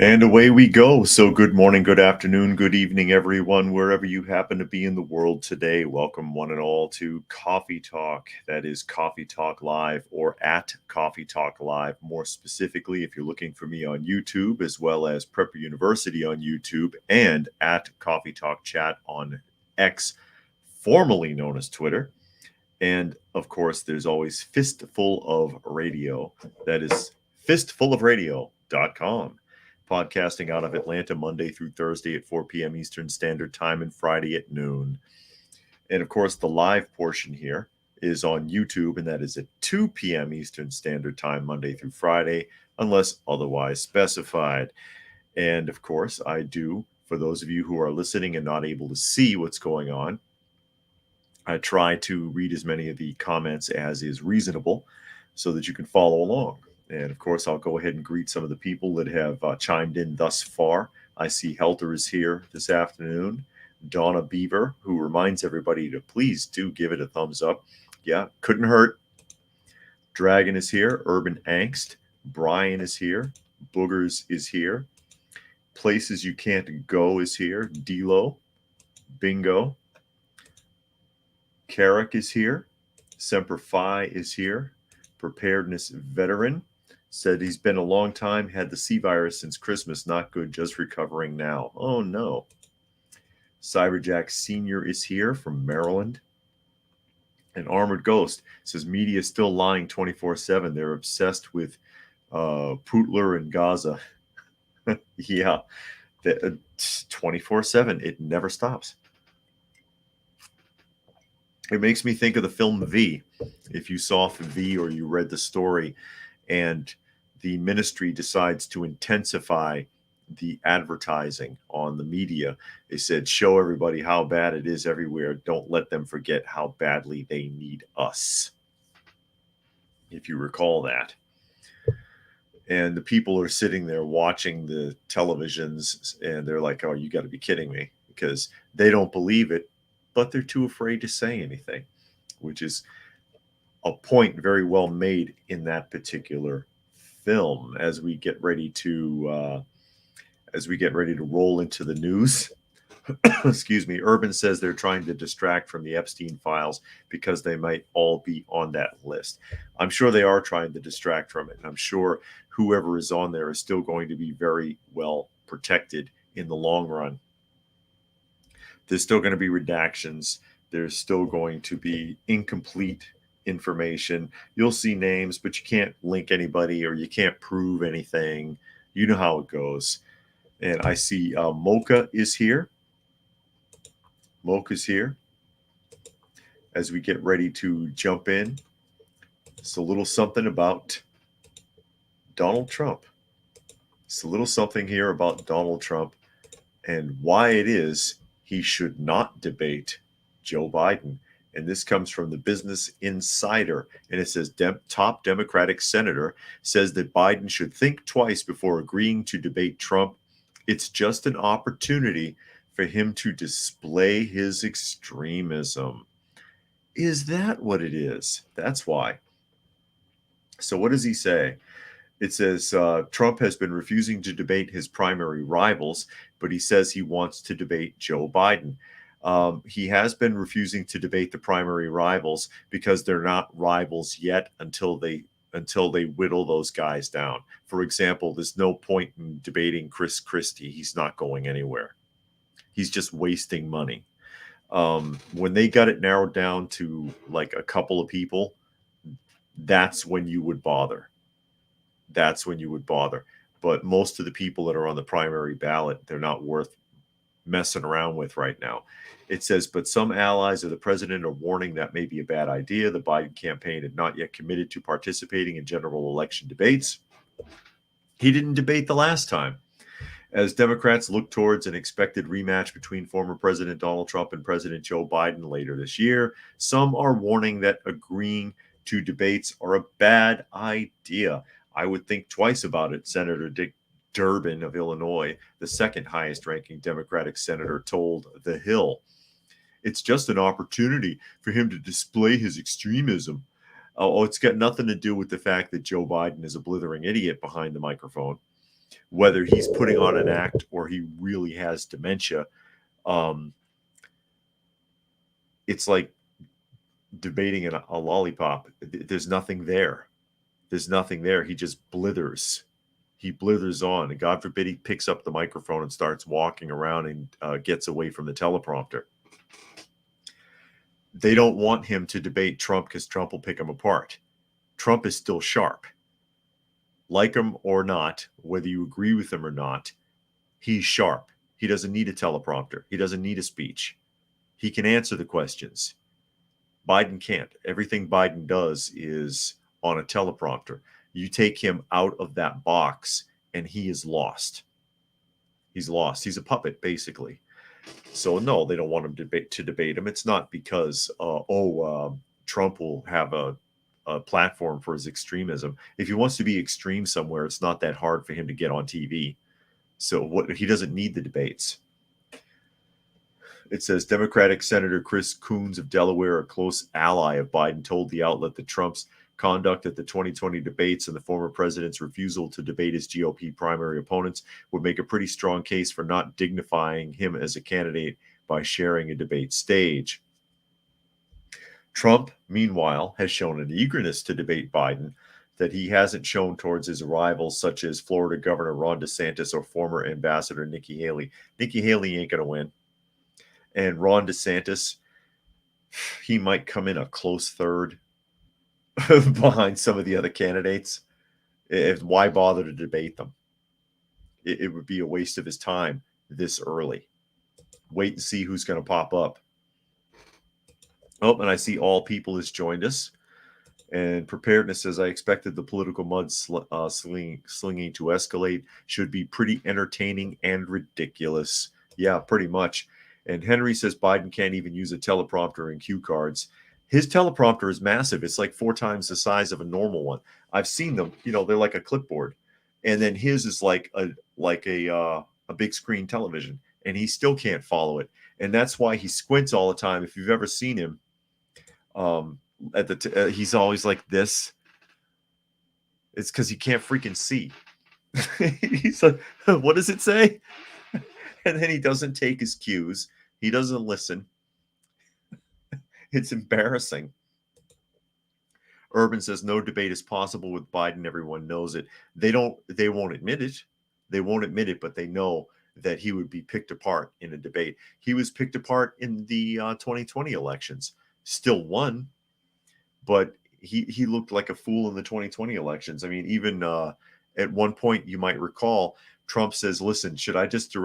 And away we go. So good morning, good afternoon, good evening, everyone, wherever you happen to be in the world today. Welcome one and all to Coffee Talk. That is Coffee Talk Live, or at Coffee Talk Live. More specifically, if you're looking for me on YouTube, as well as Prepper University on YouTube, and at Coffee Talk Chat on X, formerly known as Twitter. And of course, there's always Fistful of Radio. That is fistfulofradio.com. Podcasting out of Atlanta Monday through Thursday at 4 p.m. Eastern Standard Time and Friday at noon. And of course, the live portion here is on YouTube, and that is at 2 p.m. Eastern Standard Time, Monday through Friday, unless otherwise specified. And of course, I do, for those of you who are listening and not able to see what's going on, I try to read as many of the comments as is reasonable so that you can follow along. And of course, I'll go ahead and greet some of the people that have chimed in thus far. I see Helter is here this afternoon. Donna Beaver, who reminds everybody to please do give it a thumbs up. Yeah, couldn't hurt. Dragon is here. Urban Angst. Brian is here. Boogers is here. Places You Can't Go is here. Delo. Bingo. Carrick is here. Semper Fi is here. Preparedness Veteran said he's been a long time, had the C virus since Christmas, not good, just recovering now. Oh no. Cyberjack Sr. is here from Maryland. And Armored Ghost says media is still lying 24/7. They're obsessed with Putler and Gaza. Yeah, 24/7. It never stops. It makes me think of the film V. If you saw V or you read the story, and the ministry decides to intensify the advertising on the media. They said, show everybody how bad it is everywhere. Don't let them forget how badly they need us. If you recall that. And the people are sitting there watching the televisions, and they're like, oh, you got to be kidding me, because they don't believe it, but they're too afraid to say anything, which is a point very well made in that particular film. As we get ready to roll into the news, excuse me, Urban says they're trying to distract from the Epstein files because they might all be on that list. I'm sure they are trying to distract from it, and I'm sure whoever is on there is still going to be very well protected in the long run. There's still going to be redactions. There's still going to be incomplete information. You'll see names, but you can't link anybody, or you can't prove anything. You know how it goes. And I see Mocha is here. Mocha's here. As we get ready to jump in, it's a little something about Donald Trump. It's a little something here about Donald Trump and why it is he should not debate Joe Biden. And this comes from the Business Insider. And it says, top Democratic senator says that Biden should think twice before agreeing to debate Trump. It's just an opportunity for him to display his extremism. Is that what it is? That's why. So what does he say? It says Trump has been refusing to debate his primary rivals, but he says he wants to debate Joe Biden. He has been refusing to debate the primary rivals because they're not rivals yet until they whittle those guys down. For example, there's no point in debating Chris Christie. He's not going anywhere. He's just wasting money. When they got it narrowed down to like a couple of people, that's when you would bother. That's when you would bother. But most of the people that are on the primary ballot, they're not worth messing around with right now. It says, but some allies of the president are warning that may be a bad idea. The Biden campaign had not yet committed to participating in general election debates. He didn't debate the last time. As Democrats look towards an expected rematch between former President Donald Trump and President Joe Biden later this year, some are warning that agreeing to debates are a bad idea. I would think twice about it, Senator Dick Durbin of Illinois, the second highest ranking Democratic senator, told The Hill. It's just an opportunity for him to display his extremism. Oh, it's got nothing to do with the fact that Joe Biden is a blithering idiot behind the microphone. Whether he's putting on an act or he really has dementia, it's like debating a lollipop. There's nothing there. There's nothing there. He just blithers. He blithers on. And God forbid he picks up the microphone and starts walking around and gets away from the teleprompter. They don't want him to debate Trump because Trump will pick him apart. Trump is still sharp. Like him or not, whether you agree with him or not, he's sharp. He doesn't need a teleprompter. He doesn't need a speech. He can answer the questions. Biden can't. Everything Biden does is on a teleprompter. You take him out of that box and he is lost. He's lost. He's a puppet, basically. So no, they don't want him to debate him. It's not because, Trump will have a platform for his extremism. If he wants to be extreme somewhere, it's not that hard for him to get on TV. So he doesn't need the debates. It says Democratic Senator Chris Coons of Delaware, a close ally of Biden, told the outlet that Trump's conduct at the 2020 debates and the former president's refusal to debate his GOP primary opponents would make a pretty strong case for not dignifying him as a candidate by sharing a debate stage. Trump, meanwhile, has shown an eagerness to debate Biden that he hasn't shown towards his rivals, such as Florida Governor Ron DeSantis or former Ambassador Nikki Haley. Nikki Haley ain't going to win. And Ron DeSantis, he might come in a close third behind some of the other candidates. Why bother to debate them? It would be a waste of his time this early. Wait and see who's going to pop up. Oh, and I see All People has joined us. And Preparedness says, I expected the political mud slinging to escalate. Should be pretty entertaining and ridiculous. Yeah, pretty much. And Henry says Biden can't even use a teleprompter and cue cards. His teleprompter is massive. It's like 4 times the size of a normal one. I've seen them. You know, they're like a clipboard. And then his is like a big screen television. And he still can't follow it. And that's why he squints all the time. If you've ever seen him, he's always like this. It's because he can't freaking see. He's like, what does it say? And then he doesn't take his cues. He doesn't listen. It's embarrassing. Urban says no debate is possible with Biden. Everyone knows it. They won't admit it. They won't admit it, but they know that he would be picked apart in a debate. He was picked apart in the 2020 elections. Still won, but he looked like a fool in the 2020 elections. I mean, even at one point, you might recall, Trump says, listen, should I just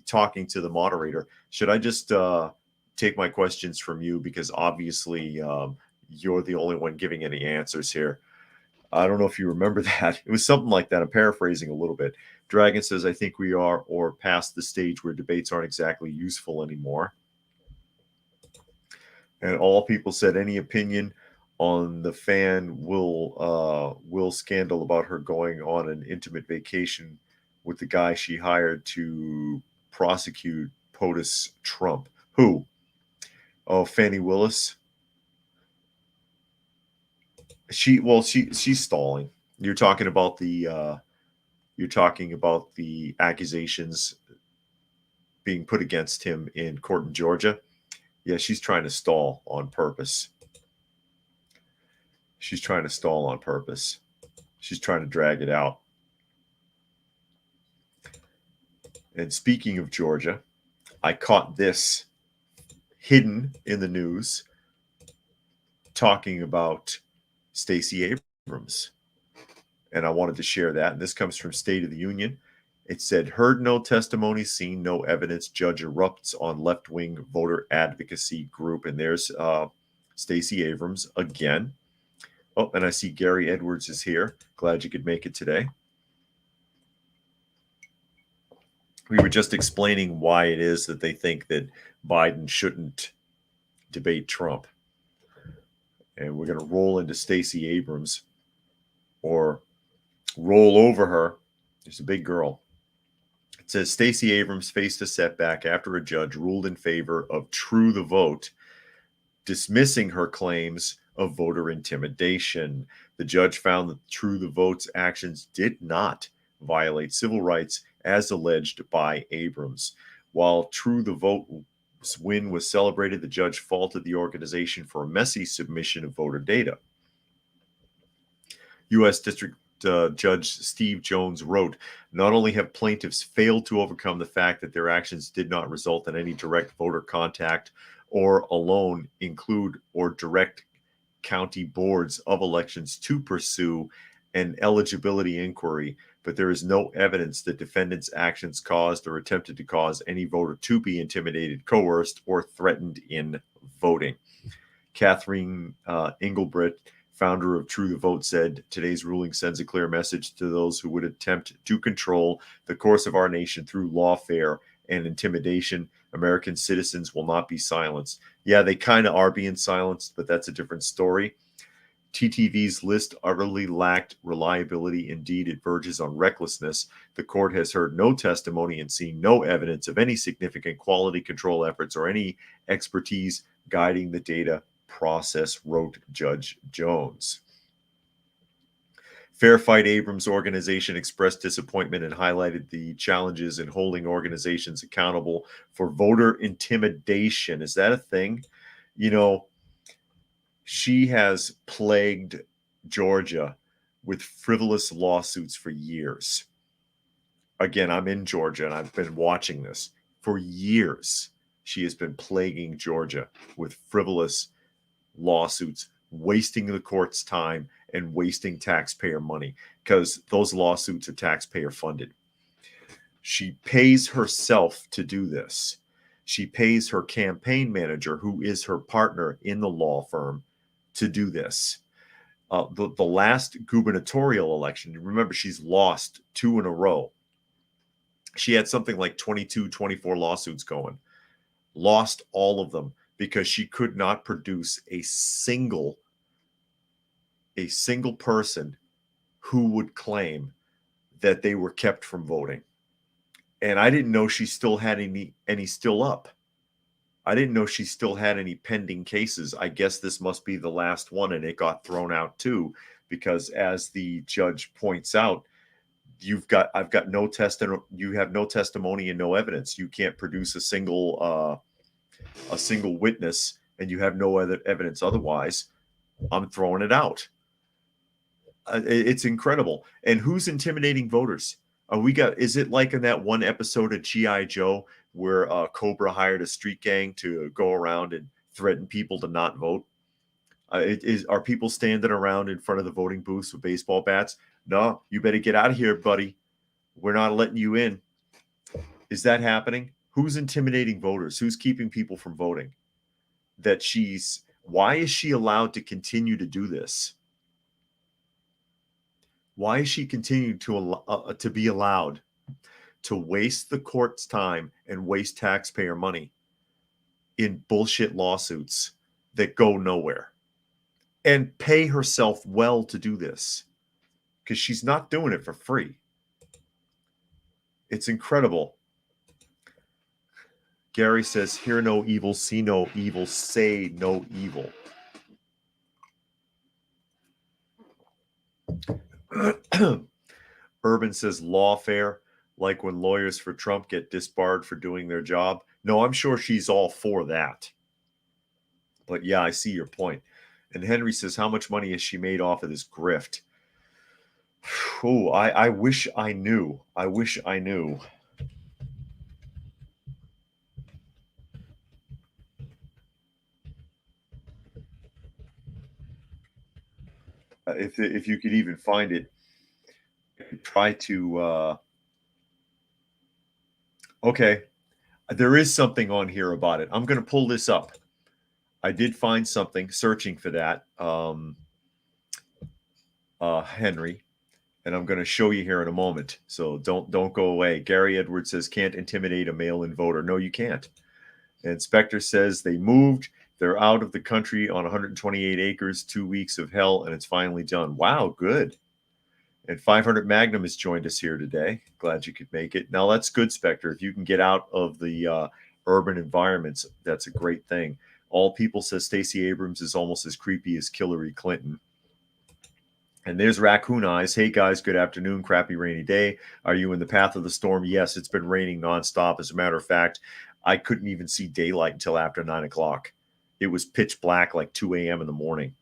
talking to the moderator, should I just take my questions from you? Because obviously you're the only one giving any answers here. I don't know if you remember that. It was something like that. I'm paraphrasing a little bit. Dragon says, I think we are or past the stage where debates aren't exactly useful anymore. And All People said, any opinion on the fan Will scandal about her going on an intimate vacation with the guy she hired to prosecute POTUS Trump? Who? Oh, Fannie Willis. She's stalling. You're talking about the accusations being put against him in court in Georgia. Yeah, she's trying to stall on purpose. She's trying to stall on purpose. She's trying to drag it out. And speaking of Georgia, I caught this hidden in the news talking about Stacey Abrams. And I wanted to share that. And this comes from State of the Union. It said, heard no testimony, seen no evidence. Judge erupts on left-wing voter advocacy group. And there's Stacey Abrams again. Oh, and I see Gary Edwards is here. Glad you could make it today. We were just explaining why it is that they think that Biden shouldn't debate Trump. And we're going to roll into Stacey Abrams or roll over her. There's a big girl. It says Stacey Abrams faced a setback after a judge ruled in favor of True the Vote, dismissing her claims of voter intimidation. The judge found that True the Vote's actions did not violate civil rights as alleged by Abrams. While True the Vote's win was celebrated, the judge faulted the organization for a messy submission of voter data. U.S. District Judge Steve Jones wrote, "Not only have plaintiffs failed to overcome the fact that their actions did not result in any direct voter contact or alone include or direct county boards of elections to pursue an eligibility inquiry, but there is no evidence that defendants' actions caused or attempted to cause any voter to be intimidated, coerced, or threatened in voting." Catherine Engelbrecht, founder of True the Vote, said, "Today's ruling sends a clear message to those who would attempt to control the course of our nation through lawfare and intimidation. American citizens will not be silenced." Yeah, they kind of are being silenced, but that's a different story. TTV's list utterly lacked reliability. Indeed, it verges on recklessness. The court has heard no testimony and seen no evidence of any significant quality control efforts or any expertise guiding the data process, wrote Judge Jones. Fair Fight Abrams organization expressed disappointment and highlighted the challenges in holding organizations accountable for voter intimidation. Is that a thing? You know, she has plagued Georgia with frivolous lawsuits for years. Again, I'm in Georgia and I've been watching this for years. She has been plaguing Georgia with frivolous lawsuits, wasting the court's time and wasting taxpayer money because those lawsuits are taxpayer funded. She pays herself to do this. She pays her campaign manager, who is her partner in the law firm, to do this. The last gubernatorial election, remember, she's lost 2 in a row. She had something like 22, 24 lawsuits going. Lost all of them because she could not produce a single person who would claim that they were kept from voting. And I didn't know she still had any still up. I didn't know she still had any pending cases. I guess this must be the last one, and it got thrown out too, because as the judge points out, you have no testimony and no evidence. You can't produce a single witness, and you have no other evidence otherwise. I'm throwing it out. It's incredible. And who's intimidating voters? Is it like in that one episode of G.I. Joe where Cobra hired a street gang to go around and threaten people to not vote? Are people standing around in front of the voting booths with baseball bats? No, you better get out of here, buddy. We're not letting you in. Is that happening? Who's intimidating voters? Who's keeping people from voting? Why is she allowed to continue to do this? Why is she continuing to be allowed to waste the court's time and waste taxpayer money in bullshit lawsuits that go nowhere, and pay herself well to do this? Because she's not doing it for free. It's incredible. Gary says, "Hear no evil, see no evil, say no evil." Urban says, "Lawfare, like when lawyers for Trump get disbarred for doing their job." No, I'm sure she's all for that. But yeah, I see your point. And Henry says, "How much money has she made off of this grift?" Oh, I wish I knew. I wish I knew. If you could even find it, try to. Okay, there is something on here about it. I'm going to pull this up. I did find something searching for that, Henry. And I'm going to show you here in a moment. So don't go away. Gary Edwards says, can't intimidate a mail-in voter. No, you can't. And Spectre says they moved. They're out of the country on 128 acres, 2 weeks of hell, and it's finally done. Wow, good. And 500 Magnum has joined us here today. Glad you could make it. Now, that's good, Spectre. If you can get out of the urban environments, that's a great thing. All People says Stacey Abrams is almost as creepy as Hillary Clinton. And there's Raccoon Eyes. Hey, guys, good afternoon. Crappy rainy day. Are you in the path of the storm? Yes, it's been raining nonstop. As a matter of fact, I couldn't even see daylight until after 9 o'clock. It was pitch black like 2 a.m. in the morning.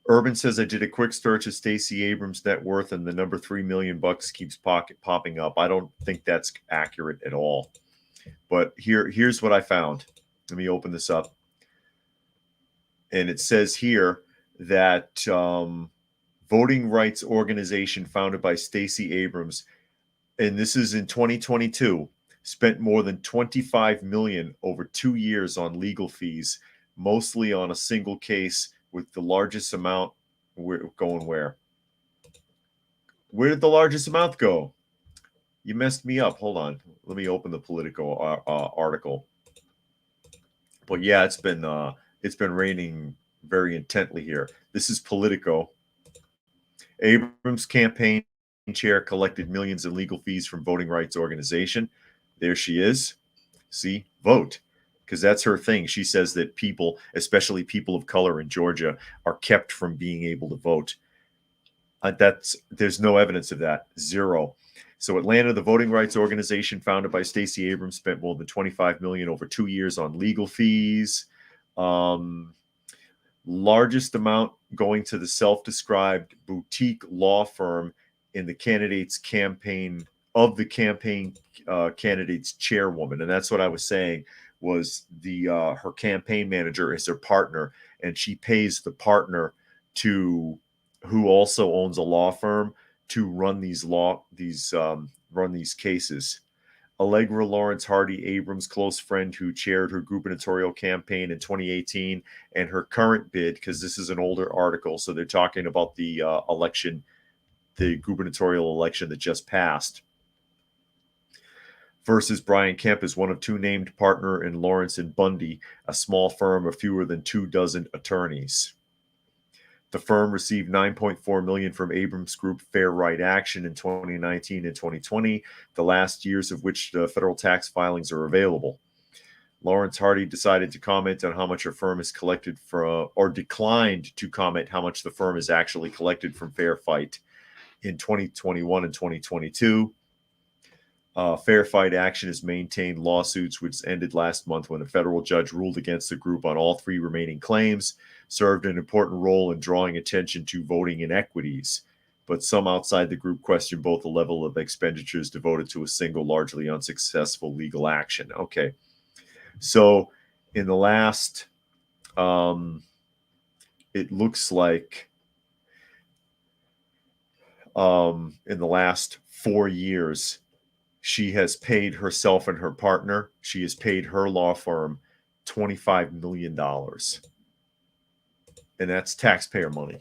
Urban says, I did a quick search of Stacey Abrams' net worth, and the number $3 million keeps popping up. I don't think that's accurate at all. But here's what I found. Let me open this up. And it says here that voting rights organization founded by Stacey Abrams, and this is in 2022, spent more than $25 million over 2 years on legal fees, mostly on a single case, with the largest amount going where? Where did the largest amount go? You messed me up. Hold on. Let me open the Politico article. But yeah, it's been raining very intently here. This is Politico. Abrams' campaign chair collected millions in legal fees from voting rights organization. There she is. See, vote. Because that's her thing. She says that people, especially people of color in Georgia, are kept from being able to vote. There's no evidence of that. Zero. So Atlanta, the voting rights organization founded by Stacey Abrams, spent more than $25 million over 2 years on legal fees. Largest amount going to the self-described boutique law firm in the candidate's campaign of the campaign candidate's chairwoman. And that's what I was saying, was her campaign manager is her partner, and she pays the partner who also owns a law firm to run these cases. Allegra Lawrence Hardy, Abrams' close friend who chaired her gubernatorial campaign in 2018, and her current bid, because this is an older article, so they're talking about the election, the gubernatorial election that just passed, versus Brian Kemp, is one of two named partner in Lawrence and Bundy, a small firm of fewer than 24 attorneys. The firm received $9.4 million from Abrams Group Fair Right Action in 2019 and 2020, the last years of which the federal tax filings are available. Lawrence Hardy decided to comment on how much her firm is collected from, or declined to comment how much the firm is actually collected from Fair Fight in 2021 and 2022. Fair Fight Action has maintained lawsuits which ended last month when a federal judge ruled against the group on all 3 remaining claims, served an important role in drawing attention to voting inequities. But some outside the group question both the level of expenditures devoted to a single, largely unsuccessful legal action. Okay. So in the last, it looks like in the last 4 years, she has paid herself and her partner, she has paid her law firm $25 million. And that's taxpayer money,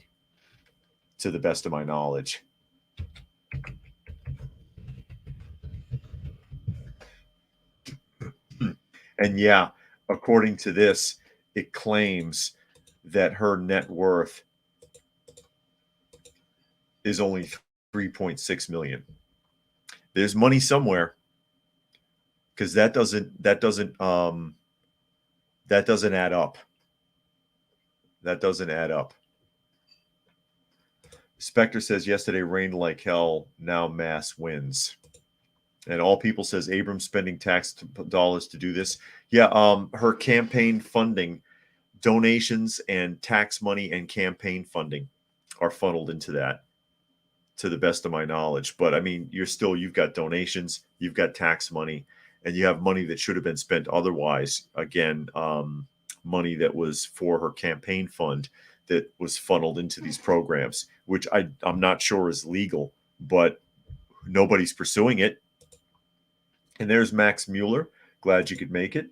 to the best of my knowledge. And yeah, according to this, it claims that her net worth is only $3.6 million. There's money somewhere, because that doesn't add up. That doesn't add up. Spectre says yesterday rained like hell. Now mass wins. And All People says Abrams spending tax dollars to do this. Yeah, her campaign funding, donations and tax money and campaign funding are funneled into that, to the best of my knowledge. But I mean, you've got donations, you've got tax money, and you have money that should have been spent otherwise. Again, money that was for her campaign fund that was funneled into these programs, which I'm not sure is legal, but nobody's pursuing it. And there's Max Mueller. Glad you could make it.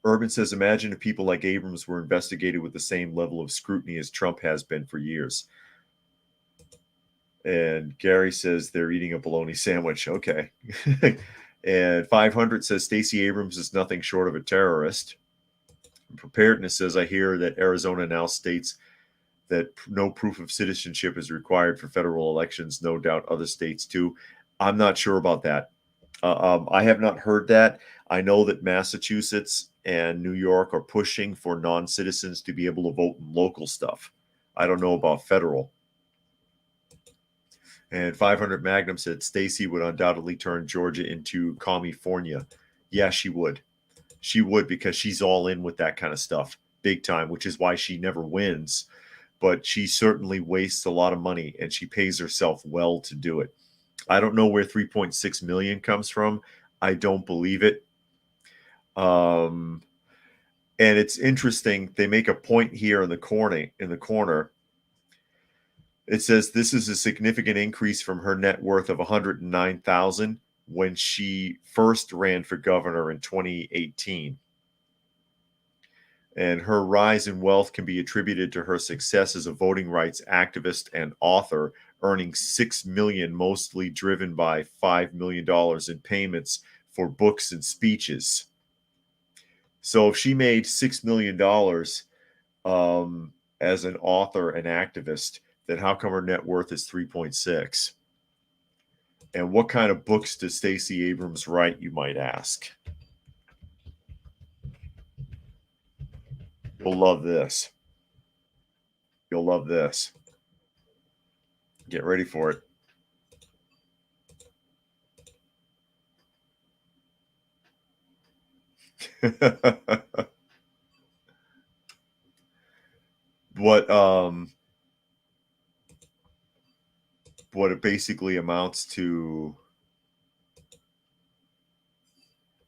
Urban says, imagine if people like Abrams were investigated with the same level of scrutiny as Trump has been for years. And Gary says they're eating a bologna sandwich. Okay. And 500 says Stacey Abrams is nothing short of a terrorist. Preparedness says, I hear that Arizona now states that no proof of citizenship is required for federal elections. No doubt other states too. I'm not sure about that. I have not heard that. I know that Massachusetts and New York are pushing for non-citizens to be able to vote in local stuff. I don't know about federal. And 500 Magnum said Stacey would undoubtedly turn Georgia into California. Yeah, she would. She would, because she's all in with that kind of stuff big time, which is why she never wins. But she certainly wastes a lot of money, and she pays herself well to do it. I don't know where 3.6 million comes from. I don't believe it. And it's interesting. They make a point here in the corner. It says this is a significant increase from her net worth of 109,000 when she first ran for governor in 2018. And her rise in wealth can be attributed to her success as a voting rights activist and author, earning $6 million, mostly driven by $5 million in payments for books and speeches. So if she made $6 million as an author and activist, then how come her net worth is 3.6? And what kind of books does Stacey Abrams write, you might ask? You'll love this. You'll love this. Get ready for it. what it basically amounts to,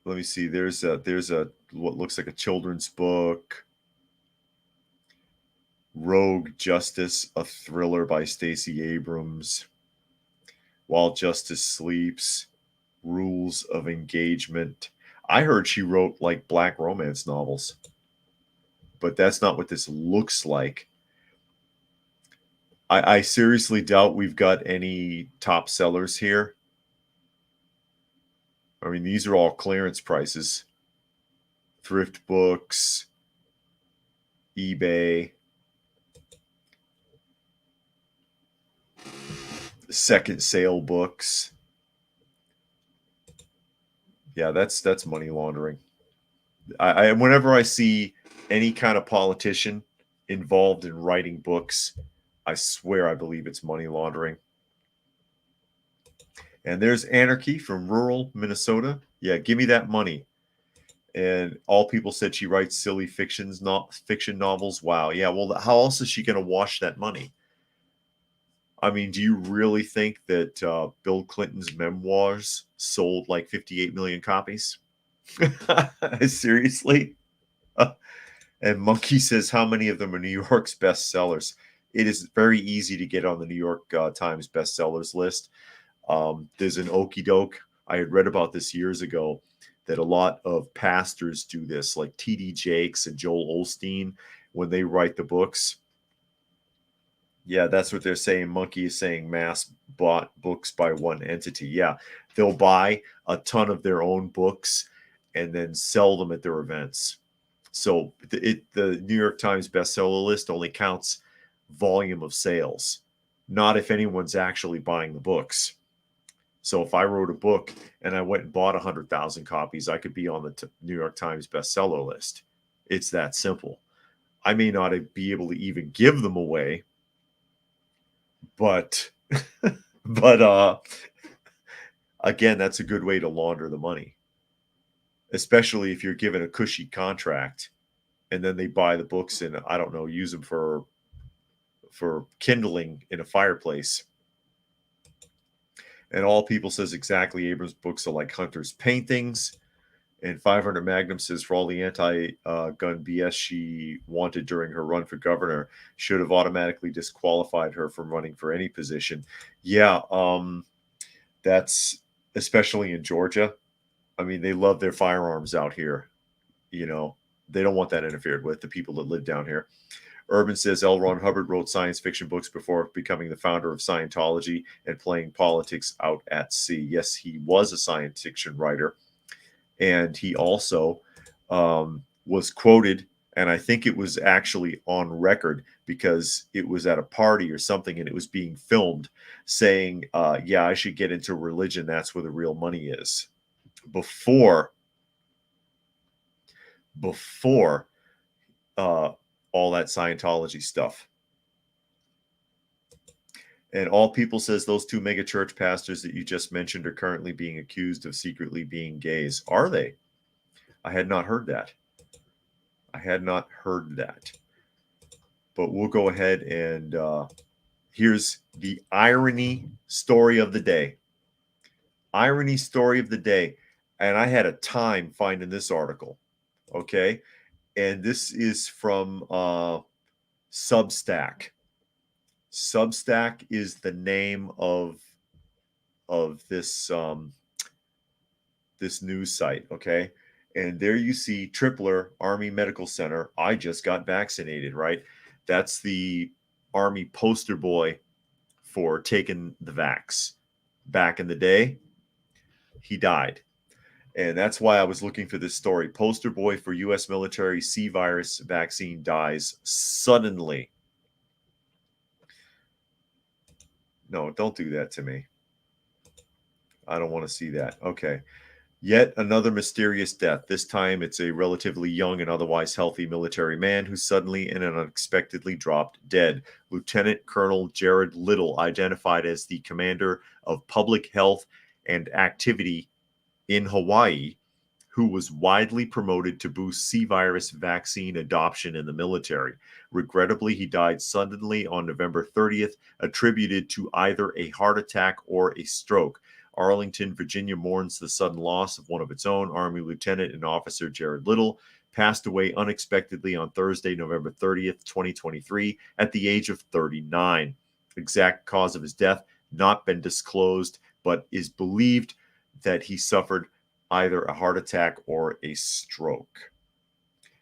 let me see, there's a what looks like a children's book, Rogue Justice, a thriller by Stacey Abrams, While Justice Sleeps, Rules of Engagement. I heard she wrote like black romance novels, but that's not what this looks like. I seriously doubt we've got any top sellers here. I mean, these are all clearance prices. Thrift books, eBay, second sale books. Yeah, that's money laundering. I whenever I see any kind of politician involved in writing books, I swear I believe it's money laundering. And there's Anarchy from rural Minnesota. Yeah, give me that money. And all people said she writes silly fiction novels. Wow. Yeah. Well, how else is she going to wash that money? I mean, do you really think that Bill Clinton's memoirs sold like 58 million copies? Seriously? And Monkey says, how many of them are New York's bestsellers? It is very easy to get on the New York Times bestsellers list. There's an okey doke. I had read about this years ago, that a lot of pastors do this, like T.D. Jakes and Joel Osteen, when they write the books. Yeah, that's what they're saying. Monkey is saying mass bought books by one entity. Yeah, they'll buy a ton of their own books and then sell them at their events. So the New York Times bestseller list only counts volume of sales, not if anyone's actually buying the books. So if I wrote a book and I went and bought 100,000 copies, I could be on the New York Times bestseller list. It's that simple. I may not be able to even give them away, but again, that's a good way to launder the money, especially if you're given a cushy contract and then they buy the books and, I don't know, use them for kindling in a fireplace. And All People says exactly Abrams' books are like Hunter's paintings. And 500 Magnum says, for all the anti-gun BS she wanted during her run for governor, should have automatically disqualified her from running for any position. Yeah, that's especially in Georgia. I mean, they love their firearms out here. You know, they don't want that interfered with, the people that live down here. Urban says L. Ron Hubbard wrote science fiction books before becoming the founder of Scientology and playing politics out at sea. Yes, he was a science fiction writer. And he also was quoted, and I think it was actually on record because it was at a party or something and it was being filmed, saying, yeah, I should get into religion. That's where the real money is. Before all that Scientology stuff. And All People says those two mega church pastors that you just mentioned are currently being accused of secretly being gays. Are they? I had not heard that. But we'll go ahead and here's the irony story of the day. Irony story of the day. And I had a time finding this article. Okay. And this is from Substack. Substack is the name of this this news site, okay? And there you see Tripler Army Medical Center. I just got vaccinated, right? That's the Army poster boy for taking the vax. Back in the day, he died. And that's why I was looking for this story. Poster boy for U.S. military C virus vaccine dies suddenly. No, don't do that to me. I don't want to see that. Okay. Yet another mysterious death. This time it's a relatively young and otherwise healthy military man who suddenly and unexpectedly dropped dead. Lieutenant Colonel Jared Little, identified as the commander of public health and activity in Hawaii, who was widely promoted to boost C virus vaccine adoption in the military. Regrettably, he died suddenly on November 30th, attributed to either a heart attack or a stroke. Arlington, Virginia mourns the sudden loss of one of its own. Army Lieutenant and Officer Jared Little passed away unexpectedly on Thursday, November 30th, 2023, at the age of 39. Exact cause of his death not been disclosed, but is believed that he suffered either a heart attack or a stroke.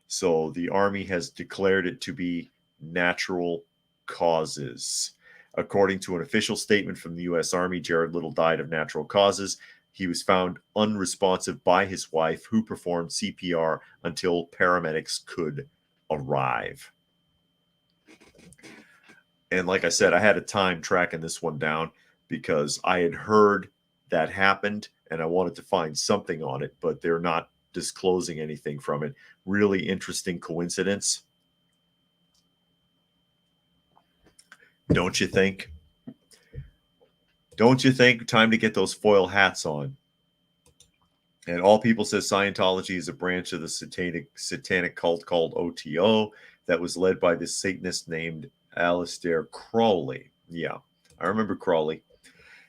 So the Army has declared it to be natural causes. According to an official statement from the U.S. Army, Jared Little died of natural causes. He was found unresponsive by his wife, who performed CPR until paramedics could arrive. And like I said, I had a time tracking this one down because I had heard that happened and I wanted to find something on it, but they're not disclosing anything from it. Really interesting coincidence. Don't you think? Don't you think? Time to get those foil hats on. And All People says Scientology is a branch of the satanic cult called OTO that was led by this Satanist named Aleister Crowley. Yeah, I remember Crowley.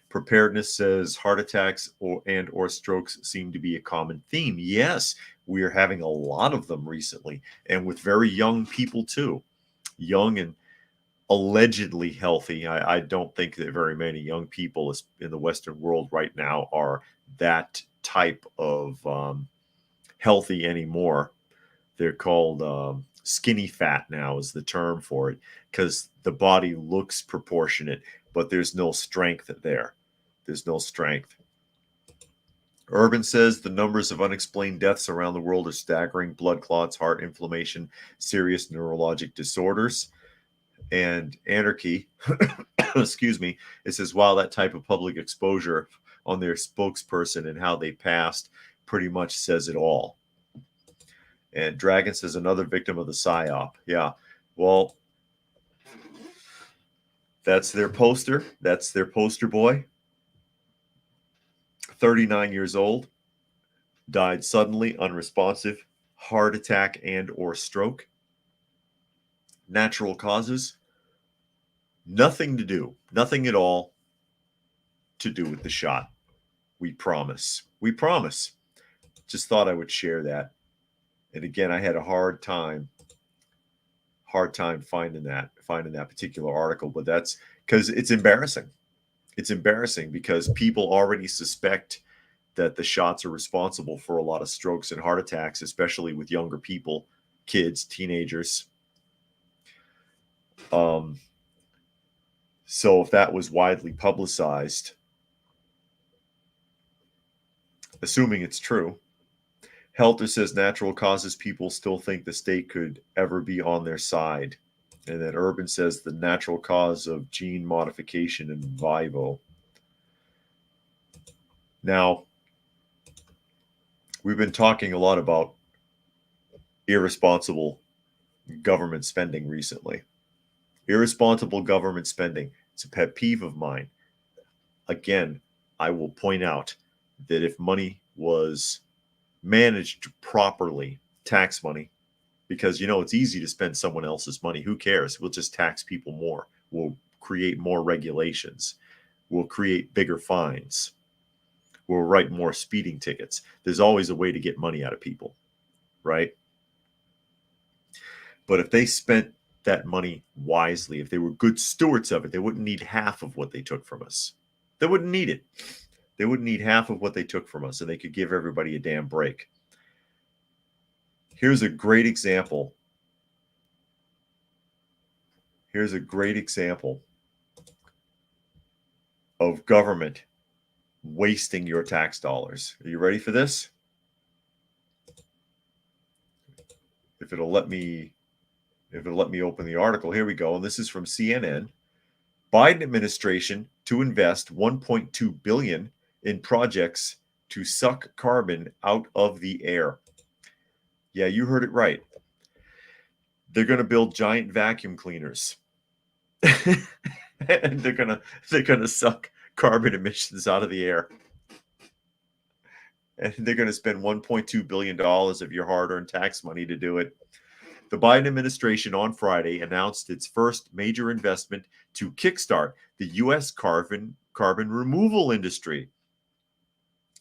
Preparedness says heart attacks or strokes seem to be a common theme. Yes, we are having a lot of them recently, and with very young people too. Young and allegedly healthy. I don't think that very many young people in the Western world right now are that type of healthy anymore. They're called skinny fat now is the term for it, because the body looks proportionate, but there's no strength there. There's no strength. Urban says the numbers of unexplained deaths around the world are staggering. Blood clots, heart inflammation, serious neurologic disorders. And Anarchy, excuse me, it says, wow, that type of public exposure on their spokesperson and how they passed pretty much says it all. And Dragon says another victim of the PSYOP. Yeah, well, that's their poster. That's their poster boy. 39 years old, died suddenly, unresponsive, heart attack and or stroke. Natural causes, nothing to do, nothing at all to do with the shot. We promise. We promise. Just thought I would share that. And again, I had a hard time finding that particular article, but that's because it's embarrassing. It's embarrassing because people already suspect that the shots are responsible for a lot of strokes and heart attacks, especially with younger people, kids, teenagers. So if that was widely publicized, assuming it's true, Helter says natural causes people still think the state could ever be on their side. And then Urban says the natural cause of gene modification in vivo. Now, we've been talking a lot about irresponsible government spending recently. Irresponsible government spending. It's a pet peeve of mine. Again, I will point out that if money was managed properly, tax money, because it's easy to spend someone else's money. Who cares? We'll just tax people more. We'll create more regulations. We'll create bigger fines. We'll write more speeding tickets. There's always a way to get money out of people, right? But if they spent that money wisely, if they were good stewards of it, they wouldn't need half of what they took from us. They wouldn't need it. They wouldn't need half of what they took from us, and they could give everybody a damn break. Here's a great example. Here's a great example of government wasting your tax dollars. Are you ready for this? If it'll let me open the article, here we go. And this is from CNN. Biden administration to invest $1.2 billion in projects to suck carbon out of the air. Yeah, you heard it right. They're going to build giant vacuum cleaners. And they're going to suck carbon emissions out of the air. And they're going to spend $1.2 billion of your hard-earned tax money to do it. The Biden administration on Friday announced its first major investment to kickstart the U.S. carbon removal industry,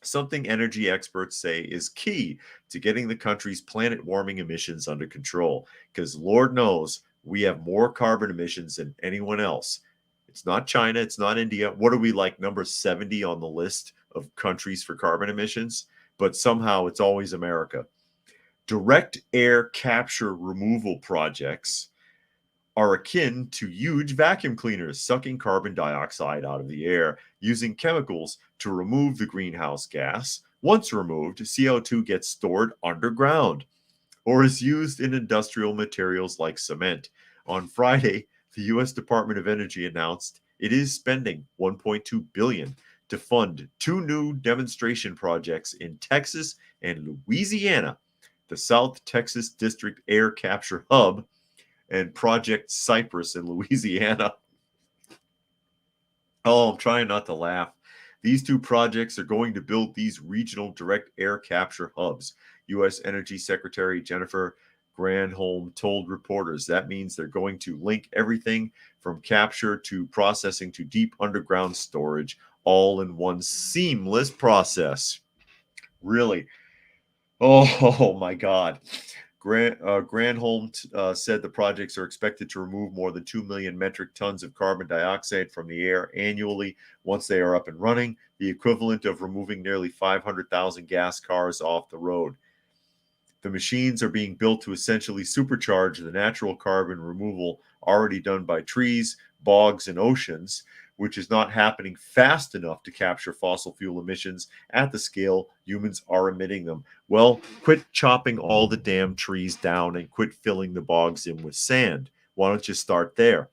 something energy experts say is key to getting the country's planet-warming emissions under control, because Lord knows we have more carbon emissions than anyone else. It's not China. It's not India. What are we, like number 70 on the list of countries for carbon emissions? But somehow it's always America. Direct air capture removal projects are akin to huge vacuum cleaners sucking carbon dioxide out of the air using chemicals to remove the greenhouse gas. Once removed, CO2 gets stored underground or is used in industrial materials like cement. On Friday, the U.S. Department of Energy announced it is spending $1.2 billion to fund 2 new demonstration projects in Texas and Louisiana, the South Texas District Air Capture Hub and Project Cypress in Louisiana. Oh, I'm trying not to laugh. These 2 projects are going to build these regional direct air capture hubs. U.S. Energy Secretary Jennifer Granholm told reporters that means they're going to link everything from capture to processing to deep underground storage all in one seamless process. Really? Oh my God. Granholm said the projects are expected to remove more than 2 million metric tons of carbon dioxide from the air annually once they are up and running, the equivalent of removing nearly 500,000 gas cars off the road. The machines are being built to essentially supercharge the natural carbon removal already done by trees, bogs, and oceans, which is not happening fast enough to capture fossil fuel emissions at the scale humans are emitting them. Well, quit chopping all the damn trees down and quit filling the bogs in with sand. Why don't you start there?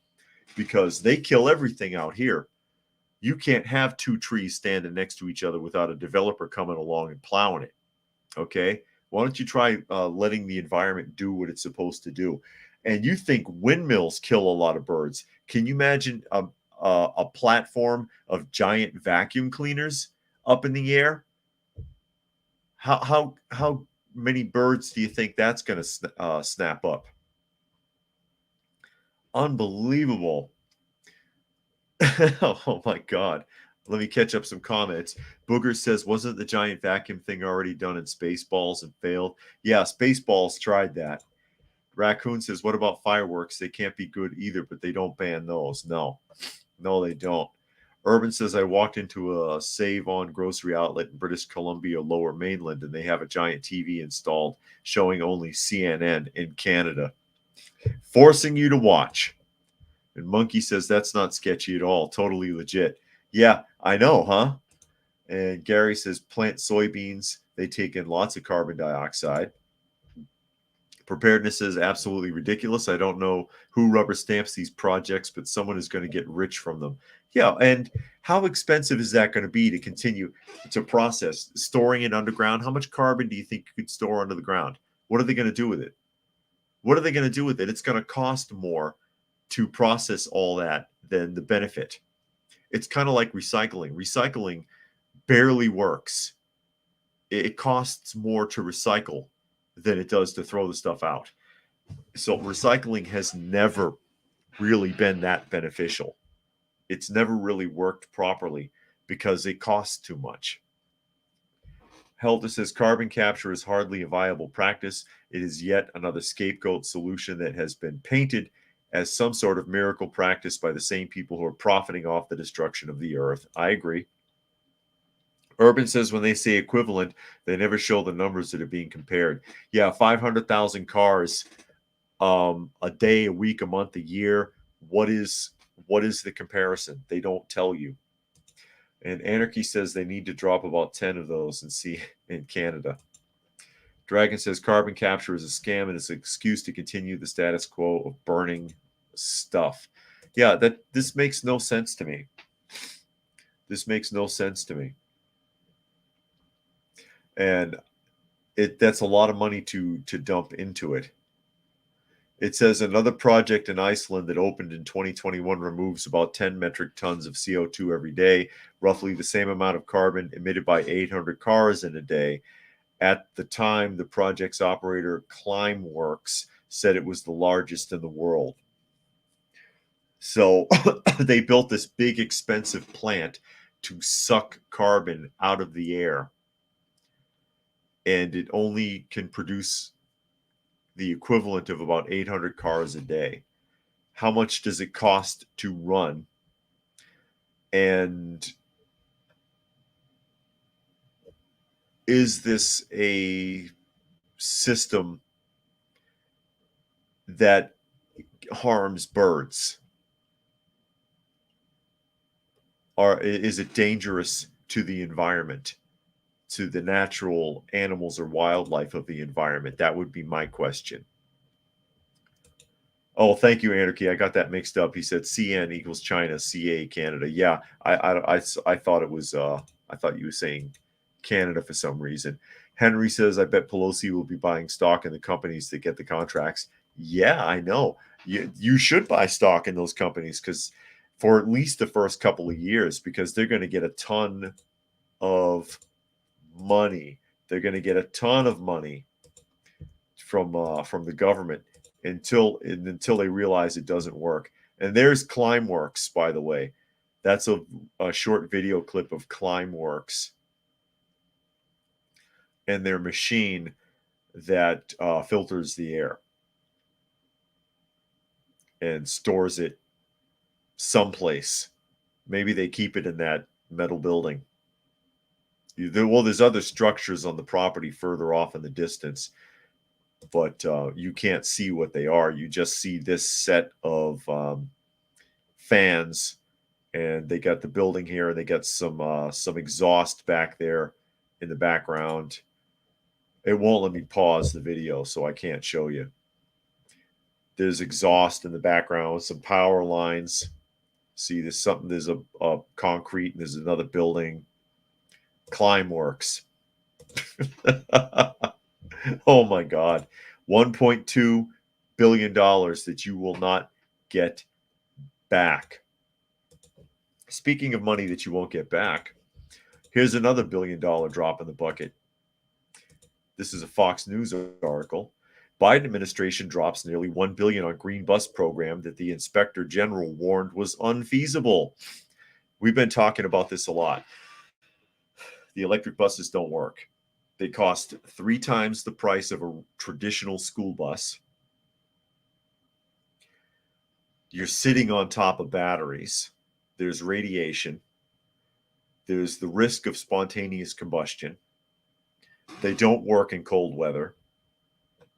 Because they kill everything out here. You can't have 2 trees standing next to each other without a developer coming along and plowing it. Okay? Why don't you try letting the environment do what it's supposed to do? And you think windmills kill a lot of birds. Can you imagine a platform of giant vacuum cleaners up in the air? How many birds do you think that's going to snap up? Unbelievable. Oh my God. Let me catch up some comments. Booger says, wasn't the giant vacuum thing already done in Spaceballs and failed? Yeah, Spaceballs tried that. Raccoon says, what about fireworks? They can't be good either, but they don't ban those. No, they don't. Urban says, I walked into a Save-On grocery outlet in British Columbia, Lower Mainland, and they have a giant TV installed showing only CNN in Canada, forcing you to watch. And Monkey says that's not sketchy at all. Totally legit. Yeah, I know, huh? And Gary says plant soybeans. They take in lots of carbon dioxide. Preparedness is absolutely ridiculous. I don't know who rubber stamps these projects, but someone is going to get rich from them. Yeah, and how expensive is that going to be to continue to process? Storing it underground? How much carbon do you think you could store under the ground? What are they going to do with it? What are they going to do with it? It's going to cost more to process all that than the benefit. It's kind of like recycling. Recycling barely works. It costs more to recycle than it does to throw the stuff out. So recycling has never really been that beneficial. It's never really worked properly because it costs too much. Helter says carbon capture is hardly a viable practice. It is yet another scapegoat solution that has been painted as some sort of miracle practice by the same people who are profiting off the destruction of the earth. I agree. Urban says when they say equivalent, they never show the numbers that are being compared. Yeah, 500,000 cars a day, a week, a month, a year. What is the comparison? They don't tell you. And Anarchy says they need to drop about 10 of those and see in Canada. Dragon says carbon capture is a scam and is an excuse to continue the status quo of burning stuff. Yeah, this makes no sense to me. This makes no sense to me. And that's a lot of money to dump into it. It says another project in Iceland that opened in 2021 removes about 10 metric tons of CO2 every day, roughly the same amount of carbon emitted by 800 cars in a day. At the time, the project's operator, Climeworks, said it was the largest in the world. So they built this big, expensive plant to suck carbon out of the air. And it only can produce the equivalent of about 800 cars a day. How much does it cost to run? And is this a system that harms birds? Or is it dangerous to the environment, to the natural animals or wildlife of the environment? That would be my question. Oh, thank you, Anarchy. I got that mixed up. He said CN equals China, CA Canada. Yeah, I thought it was. I thought you were saying Canada for some reason. Henry says, I bet Pelosi will be buying stock in the companies that get the contracts. Yeah, I know. You should buy stock in those companies because for at least the first couple of years, because they're going to get a ton of money. They're going to get a ton of money from the government until they realize it doesn't work. And there's Climeworks, by the way. That's a short video clip of Climeworks and their machine that filters the air and stores it someplace. Maybe they keep it in that metal building. Well, there's other structures on the property further off in the distance, but you can't see what they are. You just see this set of fans, and they got the building here, and they got some exhaust back there in the background. It won't let me pause the video, so I can't show you. There's exhaust in the background, some power lines. See, there's a concrete, and there's another building. Climeworks. Oh my God. $1.2 billion that you will not get back. Speaking of money that you won't get back, here's another $1 billion drop in the bucket. This is a Fox News article. Biden administration drops nearly $1 billion on green bus program that the inspector general warned was unfeasible. We've been talking about this a lot. The electric buses don't work. They cost 3 times the price of a traditional school bus. You're sitting on top of batteries. There's radiation. There's the risk of spontaneous combustion. They don't work in cold weather.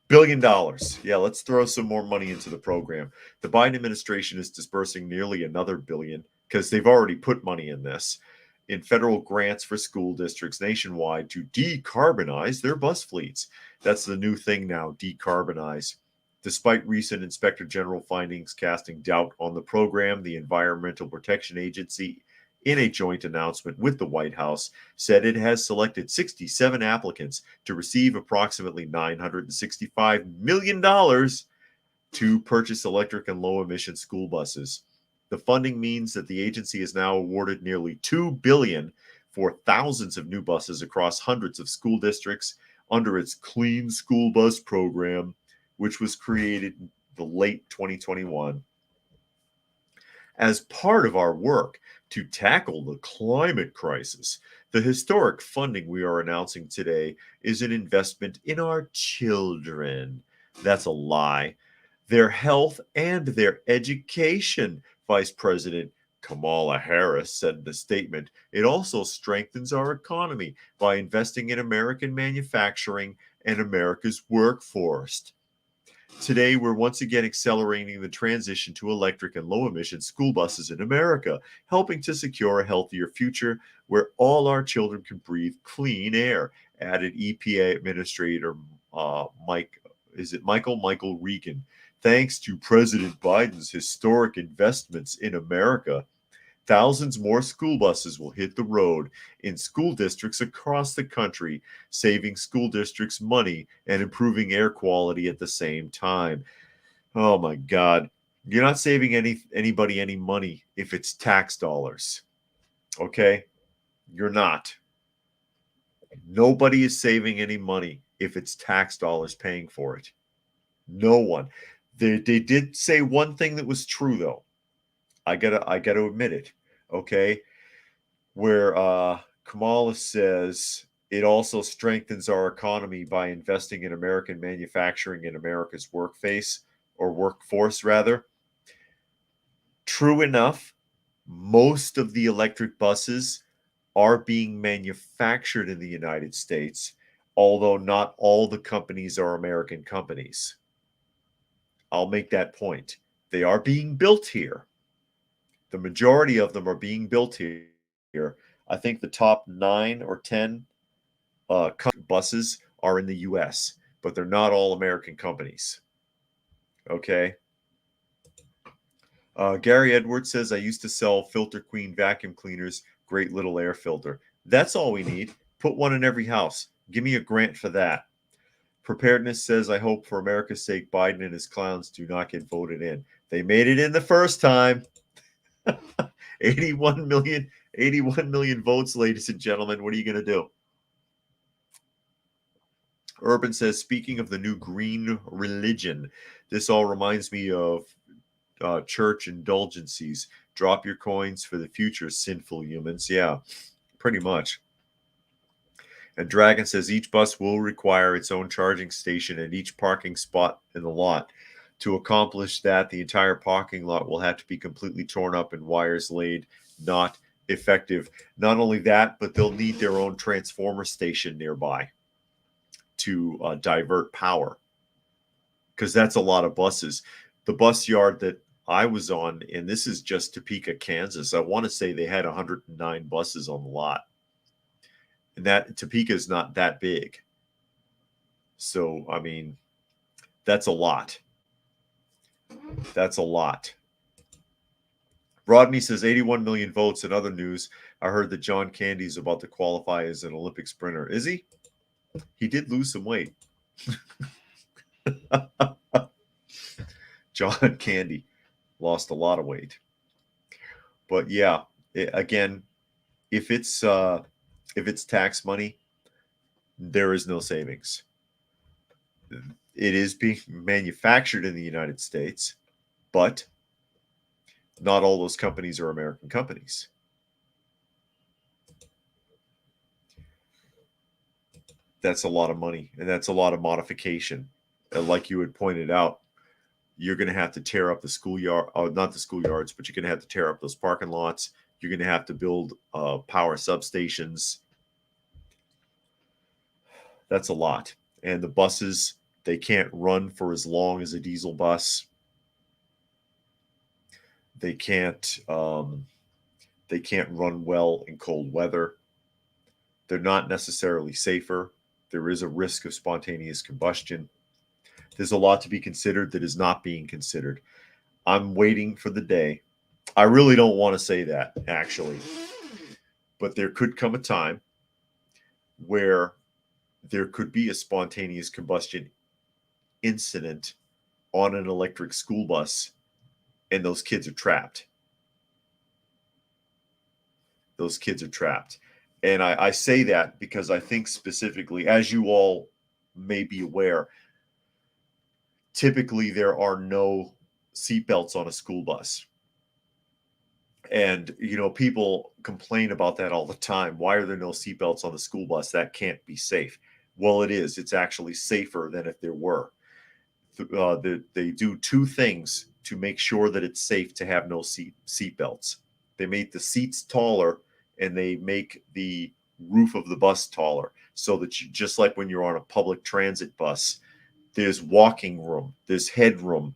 Billion dollars. Yeah, let's throw some more money into the program. The Biden administration is dispersing nearly another billion because they've already put money in this in federal grants for school districts nationwide to decarbonize their bus fleets. That's the new thing now, decarbonize. Despite recent Inspector General findings casting doubt on the program, the Environmental Protection Agency, in a joint announcement with the White House, said it has selected 67 applicants to receive approximately $965 million to purchase electric and low emission school buses. The funding means that the agency has now awarded nearly $2 billion for thousands of new buses across hundreds of school districts under its Clean School Bus program, which was created in the late 2021. As part of our work to tackle the climate crisis, the historic funding we are announcing today is an investment in our children. That's a lie. Their health and their education, Vice President Kamala Harris said in the statement. It also strengthens our economy by investing in American manufacturing and America's workforce. Today, we're once again accelerating the transition to electric and low emission school buses in America, helping to secure a healthier future where all our children can breathe clean air, added EPA Administrator Michael Regan. Thanks to President Biden's historic investments in America, thousands more school buses will hit the road in school districts across the country, saving school districts money and improving air quality at the same time. Oh my God. You're not saving anybody any money if it's tax dollars. Okay? You're not. Nobody is saving any money if it's tax dollars paying for it. No one. They did say one thing that was true though. I gotta admit it. Okay, where Kamala says it also strengthens our economy by investing in American manufacturing and America's workforce rather. True enough, most of the electric buses are being manufactured in the United States, although not all the companies are American companies. I'll make that point. They are being built here. The majority of them are being built here. I think the top 9 or 10 buses are in the US, but they're not all American companies. Okay. Gary Edwards says, I used to sell Filter Queen vacuum cleaners, great little air filter. That's all we need. Put one in every house. Give me a grant for that. Preparedness says, I hope for America's sake, Biden and his clowns do not get voted in. They made it in the first time. 81 million votes, ladies and gentlemen. What are you going to do? Urban says, speaking of the new green religion, this all reminds me of church indulgencies. Drop your coins for the future, sinful humans. Yeah, pretty much. And Dragon says, each bus will require its own charging station at each parking spot in the lot. To accomplish that, the entire parking lot will have to be completely torn up and wires laid. Not effective. Not only that, but they'll need their own transformer station nearby to divert power, because that's a lot of buses. The bus yard that I was on, and this is just Topeka, Kansas, I want to say they had 109 buses on the lot. And that Topeka is not that big. So, I mean, that's a lot. That's a lot. Rodney says 81 million votes. In other news, I heard that John Candy's about to qualify as an Olympic sprinter. Is he? He did lose some weight. John Candy lost a lot of weight. But yeah, again, if it's tax money, there is no savings. It is being manufactured in the United States, but not all those companies are American companies. That's a lot of money, and that's a lot of modification. Like you had pointed out, you're going to have to tear up the schoolyard, not the schoolyards, but you're going to have to tear up those parking lots. You're going to have to build power substations. That's a lot. And the buses They can't run for as long as a diesel bus. They can't run well in cold weather. They're not necessarily safer. There is a risk of spontaneous combustion. There's a lot to be considered that is not being considered. I'm waiting for the day. I really don't want to say that, actually. But there could come a time where there could be a spontaneous combustion incident on an electric school bus, and those kids are trapped. Those kids are trapped. And I say that because I think specifically, as you all may be aware, typically there are no seatbelts on a school bus. And, people complain about that all the time. Why are there no seatbelts on the school bus? That can't be safe. Well, it is. It's actually safer than if there were. They do two things to make sure that it's safe to have no seatbelts. They make the seats taller, and they make the roof of the bus taller, so that just like when you're on a public transit bus, there's walking room, there's headroom,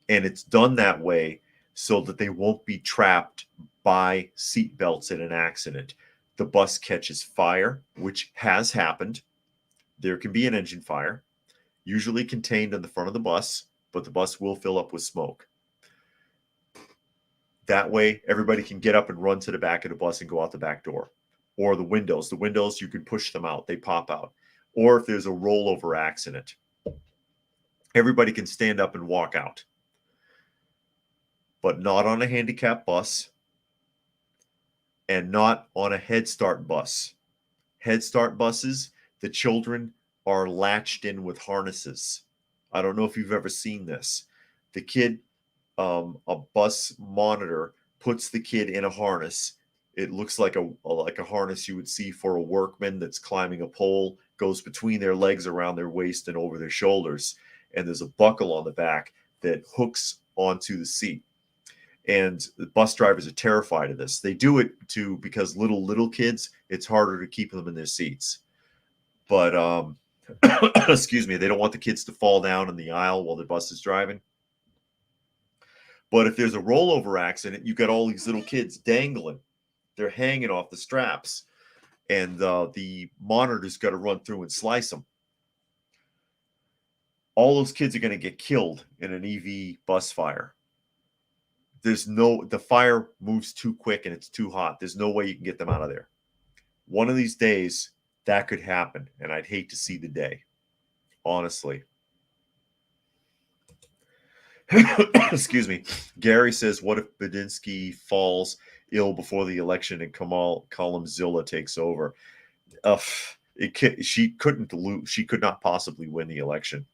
and it's done that way so that they won't be trapped by seatbelts in an accident. The bus catches fire, which has happened. There can be an engine fire, usually contained in the front of the bus, but the bus will fill up with smoke. That way, everybody can get up and run to the back of the bus and go out the back door. Or the windows. The windows, you can push them out. They pop out. Or if there's a rollover accident, everybody can stand up and walk out. But not on a handicapped bus, and not on a Head Start bus. Head Start buses, the children are latched in with harnesses. I don't know if you've ever seen this. The kid, a bus monitor puts the kid in a harness. It looks like a harness you would see for a workman that's climbing a pole, goes between their legs, around their waist, and over their shoulders. And there's a buckle on the back that hooks onto the seat. And the bus drivers are terrified of this. They do it because little kids, it's harder to keep them in their seats. But excuse me, they don't want the kids to fall down in the aisle while the bus is driving. But if there's a rollover accident, you got all these little kids dangling. They're hanging off the straps, and the monitor's got to run through and slice them. All those kids are going to get killed in an EV bus fire. The fire moves too quick and it's too hot. There's no way you can get them out of there. One of these days, that could happen, and I'd hate to see the day, honestly. Excuse me. Gary says, what if Badinsky falls ill before the election and Kalamzilla takes over? She couldn't lose. She could not possibly win the election.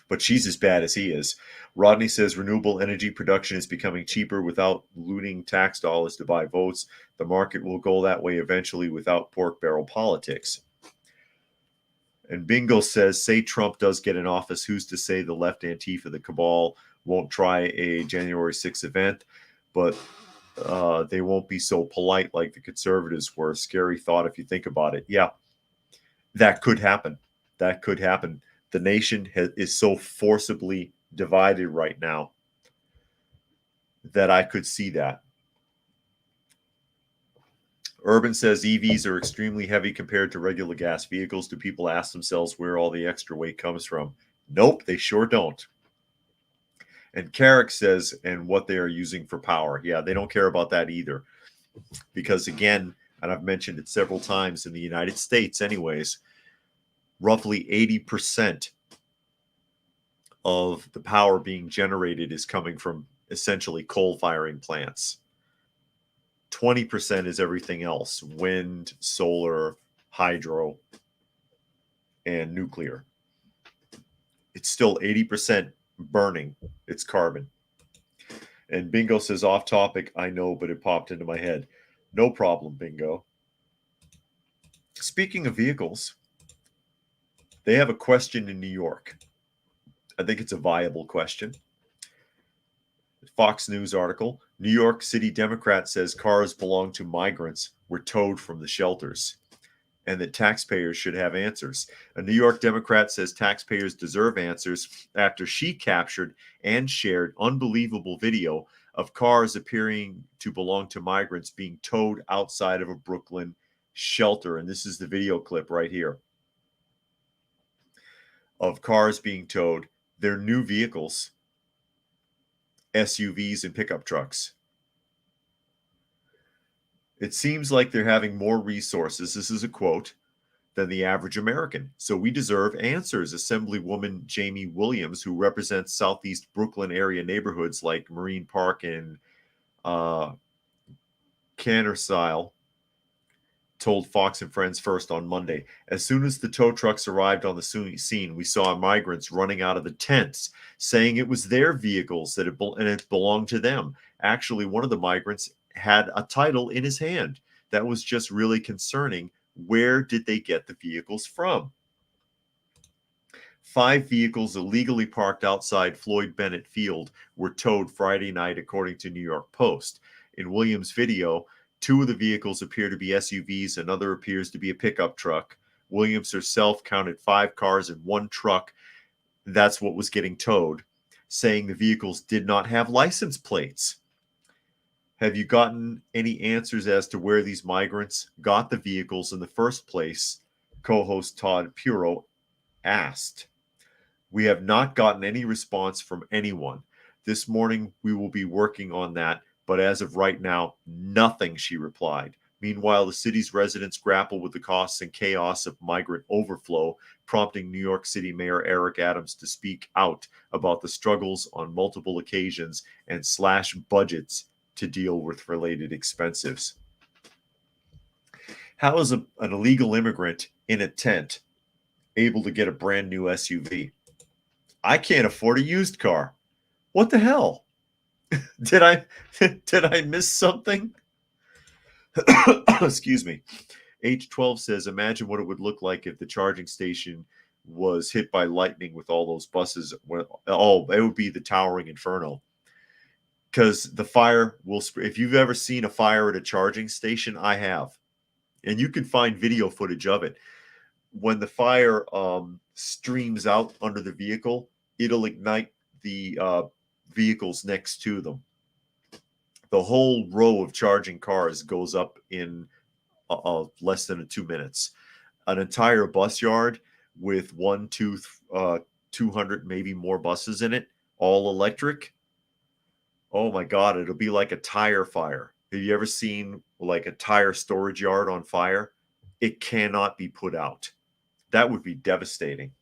But she's as bad as he is. Rodney says renewable energy production is becoming cheaper without looting tax dollars to buy votes. The market will go that way eventually without pork barrel politics. And Bingo says, say Trump does get in office, who's to say the left Antifa, the cabal, won't try a January 6th event, but they won't be so polite like the conservatives were. Scary thought if you think about it. Yeah, that could happen. That could happen. The nation is so forcibly divided right now that I could see that. Urban says EVs are extremely heavy compared to regular gas vehicles. Do people ask themselves where all the extra weight comes from? Nope, they sure don't. And Carrick says, and what they are using for power. Yeah, they don't care about that either. Because again, and I've mentioned it several times, in the United States anyways, roughly 80% of the power being generated is coming from essentially coal-firing plants. 20% is everything else: wind, solar, hydro, and nuclear. It's still 80% burning. It's carbon. And Bingo says, off topic, I know, but it popped into my head. No problem, Bingo. Speaking of vehicles, they have a question in New York. I think it's a viable question. Fox News article, New York City Democrat says cars belong to migrants were towed from the shelters. and that taxpayers should have answers. A New York Democrat says taxpayers deserve answers after she captured and shared unbelievable video of cars appearing to belong to migrants being towed outside of a Brooklyn shelter. And this is the video clip right here of cars being towed. They're new vehicles, SUVs and pickup trucks. It seems like they're having more resources, this is a quote, than the average American. So we deserve answers. Assemblywoman Jamie Williams, who represents Southeast Brooklyn area neighborhoods like Marine Park and Cannersile, told Fox and Friends First on Monday. As soon as the tow trucks arrived on the scene, we saw migrants running out of the tents, saying it was their vehicles and it belonged to them. Actually, one of the migrants had a title in his hand. That was just really concerning. Where did they get the vehicles from? 5 vehicles illegally parked outside Floyd Bennett Field were towed Friday night, according to New York Post. In Williams' video, 2 of the vehicles appear to be SUVs, another appears to be a pickup truck. Williams herself counted 5 cars and 1 truck. That's what was getting towed, saying the vehicles did not have license plates. Have you gotten any answers as to where these migrants got the vehicles in the first place? Co-host Todd Puro asked. We have not gotten any response from anyone. This morning we will be working on that, but as of right now, nothing, she replied. Meanwhile, the city's residents grapple with the costs and chaos of migrant overflow, prompting New York City Mayor Eric Adams to speak out about the struggles on multiple occasions and slash budgets to deal with related expenses. How is an illegal immigrant in a tent able to get a brand new SUV? I can't afford a used car. What the hell? Did I miss something? Excuse me. H12 says, imagine what it would look like if the charging station was hit by lightning with all those buses. Oh, it would be the towering inferno. Because the fire will, if you've ever seen a fire at a charging station, I have. And you can find video footage of it. When the fire streams out under the vehicle, it'll ignite the vehicles next to them. The whole row of charging cars goes up in less than 2 minutes. An entire bus yard with 200, maybe more buses in it, all electric. Oh my God, it'll be like a tire fire. Have you ever seen like a tire storage yard on fire? It cannot be put out. That would be devastating.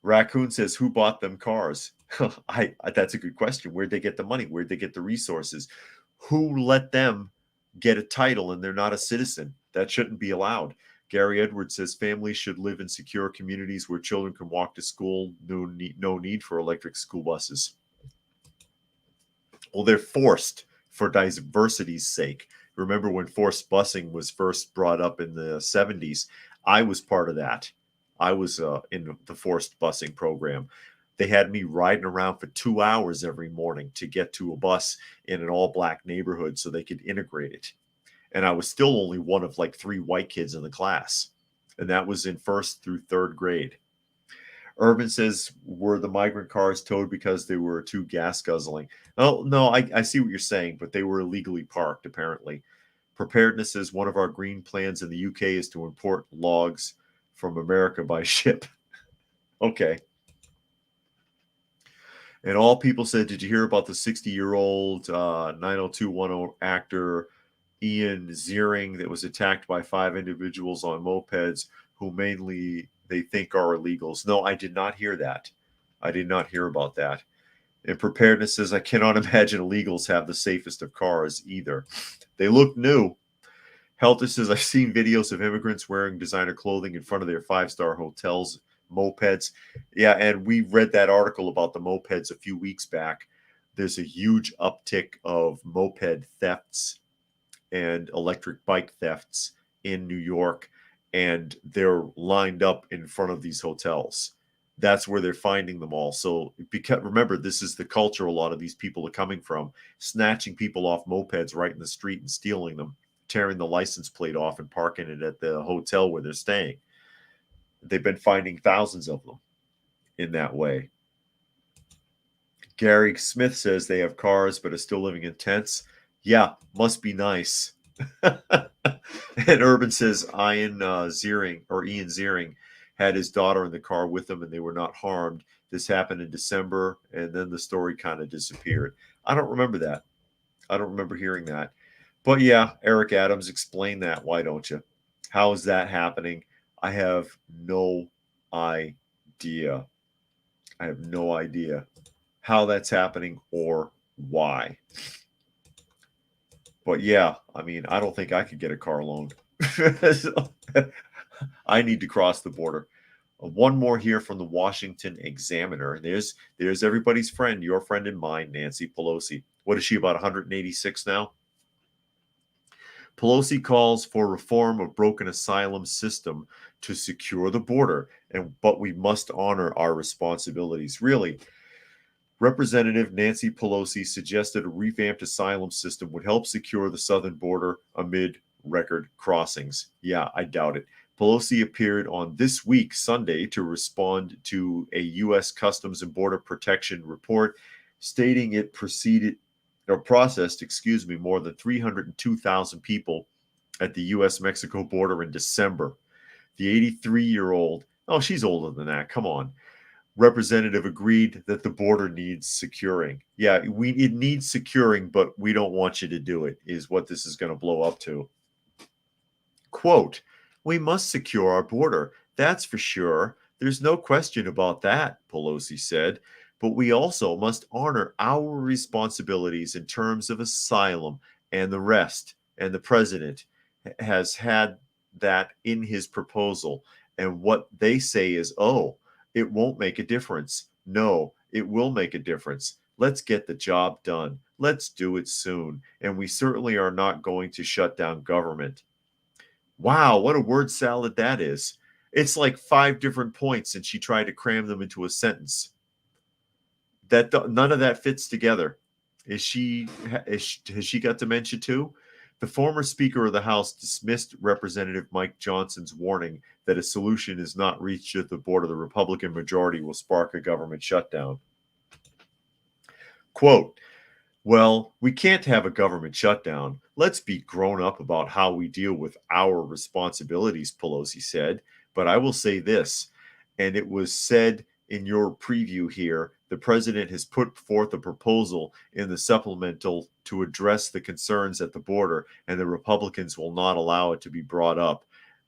Raccoon says, who bought them cars? That's a good question. Where'd they get the money? Where'd they get the resources? Who let them get a title and they're not a citizen? That shouldn't be allowed. Gary Edwards says families should live in secure communities where children can walk to school. No need for electric school buses. Well, they're forced for diversity's sake. Remember when forced busing was first brought up in the 70s? I was part of that. I was in the forced busing program. They had me riding around for 2 hours every morning to get to a bus in an all-black neighborhood so they could integrate it. And I was still only one of like 3 white kids in the class. And that was in 1st through 3rd grade. Urban says, were the migrant cars towed because they were too gas guzzling? Oh, no, I see what you're saying, but they were illegally parked, apparently. Preparedness says one of our green plans in the UK is to import logs from America by ship. Okay. And all people said, did you hear about the 60-year-old 90210 actor Ian Ziering that was attacked by 5 individuals on mopeds who mainly they think are illegals? No, I did not hear that. I did not hear about that. And Preparedness says, I cannot imagine illegals have the safest of cars either. They look new. Helter says, I've seen videos of immigrants wearing designer clothing in front of their 5-star hotels, mopeds. Yeah, and we read that article about the mopeds a few weeks back. There's a huge uptick of moped thefts and electric bike thefts in New York, and they're lined up in front of these hotels. That's where they're finding them all. So because remember, this is the culture a lot of these people are coming from, snatching people off mopeds right in the street and stealing them. tearing the license plate off and parking it at the hotel where they're staying. They've been finding thousands of them in that way. Gary Smith says they have cars but are still living in tents. Yeah, must be nice. And Urban says Ian Ziering had his daughter in the car with him and they were not harmed. This happened in December, and then the story kind of disappeared. I don't remember that. I don't remember hearing that. But yeah, Eric Adams, explain that. Why don't you? How is that happening? I have no idea. I have no idea how that's happening or why. But yeah, I mean, I don't think I could get a car loan. I need to cross the border. One more here from the Washington Examiner. There's everybody's friend, your friend and mine, Nancy Pelosi. What is she, about 186 now? Pelosi calls for reform of broken asylum system to secure the border, but we must honor our responsibilities. Really, Representative Nancy Pelosi suggested a revamped asylum system would help secure the southern border amid record crossings. Yeah, I doubt it. Pelosi appeared on This Week Sunday to respond to a U.S. Customs and Border Protection report stating it processed more than 302,000 people at the U.S.-Mexico border in December. The 83-year-old, oh, she's older than that, come on, representative agreed that the border needs securing. Yeah, it needs securing, but we don't want you to do it, is what this is going to blow up to. Quote, we must secure our border. That's for sure. There's no question about that, Pelosi said. But we also must honor our responsibilities in terms of asylum and the rest. And the president has had that in his proposal. And what they say is, oh, it won't make a difference. No, it will make a difference. Let's get the job done. Let's do it soon. And we certainly are not going to shut down government. Wow, what a word salad that is. It's like 5 different points and she tried to cram them into a sentence. None of that fits together. Has she got dementia too? The former Speaker of the House dismissed Representative Mike Johnson's warning that a solution is not reached at the border. The Republican majority will spark a government shutdown. Quote, well, we can't have a government shutdown. Let's be grown up about how we deal with our responsibilities, Pelosi said. But I will say this, and it was said in your preview here, the president has put forth a proposal in the supplemental to address the concerns at the border, and the Republicans will not allow it to be brought up.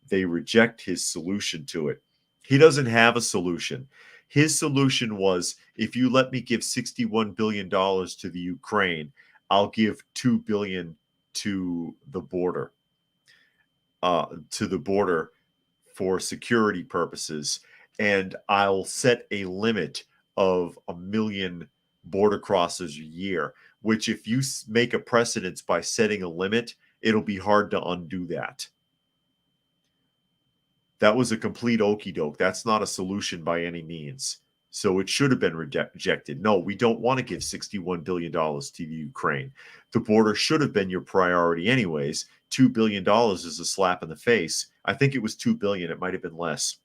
They reject his solution to it. He doesn't have a solution. His solution was, if you let me give $61 billion to the Ukraine, I'll give $2 billion to the border for security purposes. And I'll set a limit of 1 million border crossers a year, which if you make a precedence by setting a limit, it'll be hard to undo that. That was a complete okie doke. That's not a solution by any means. So it should have been rejected. No, we don't want to give $61 billion to the Ukraine. The border should have been your priority anyways. $2 billion is a slap in the face. I think it was $2 billion. It might have been less.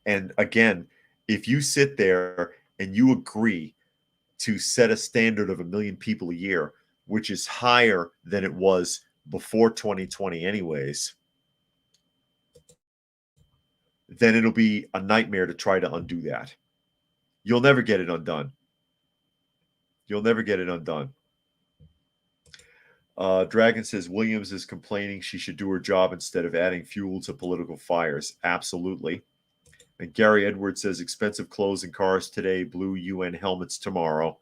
And again, if you sit there and you agree to set a standard of 1 million people a year, which is higher than it was before 2020 anyways, then it'll be a nightmare to try to undo that. You'll never get it undone. You'll never get it undone. Dragon says Williams is complaining she should do her job instead of adding fuel to political fires. Absolutely. And Gary Edwards says expensive clothes and cars today, blue UN helmets tomorrow.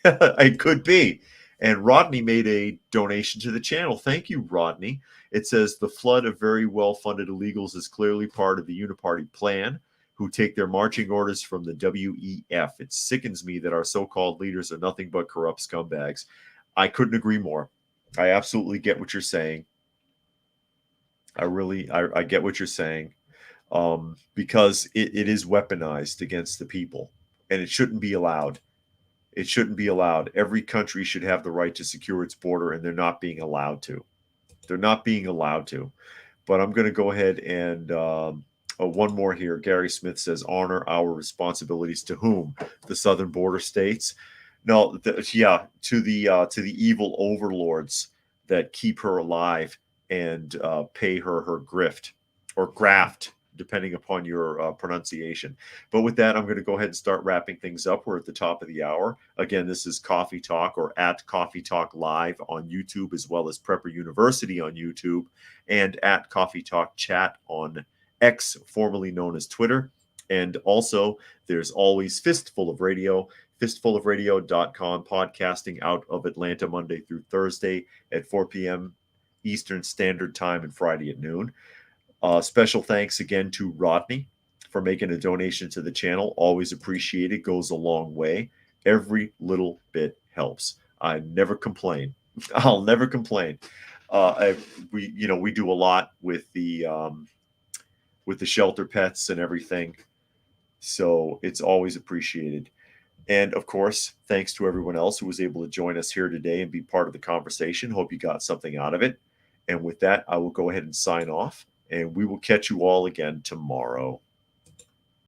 It could be. And Rodney made a donation to the channel. Thank you, Rodney. It says the flood of very well-funded illegals is clearly part of the uniparty plan, who take their marching orders from the WEF. It sickens me that our so-called leaders are nothing but corrupt scumbags. I couldn't agree more. I absolutely get what you're saying. I get what you're saying. Because it is weaponized against the people, and it shouldn't be allowed. It shouldn't be allowed. Every country should have the right to secure its border, and they're not being allowed to. They're not being allowed to. But I'm going to go ahead and one more here. Gary Smith says, honor our responsibilities to whom? The southern border states. No, to the evil overlords that keep her alive and pay her grift or graft, depending upon your pronunciation. But with that, I'm going to go ahead and start wrapping things up. We're at the top of the hour. Again, this is Coffee Talk, or at Coffee Talk Live on YouTube, as well as Prepper University on YouTube, and at Coffee Talk Chat on X, formerly known as Twitter. And also, there's always Fistful of Radio, fistfulofradio.com, podcasting out of Atlanta Monday through Thursday at 4 p.m. Eastern Standard Time and Friday at noon. Special thanks again to Rodney for making a donation to the channel. Always appreciated. Goes a long way. Every little bit helps. I never complain. I'll never complain. We do a lot with the shelter pets and everything, so it's always appreciated. And of course, thanks to everyone else who was able to join us here today and be part of the conversation. Hope you got something out of it. And with that, I will go ahead and sign off, and we will catch you all again tomorrow.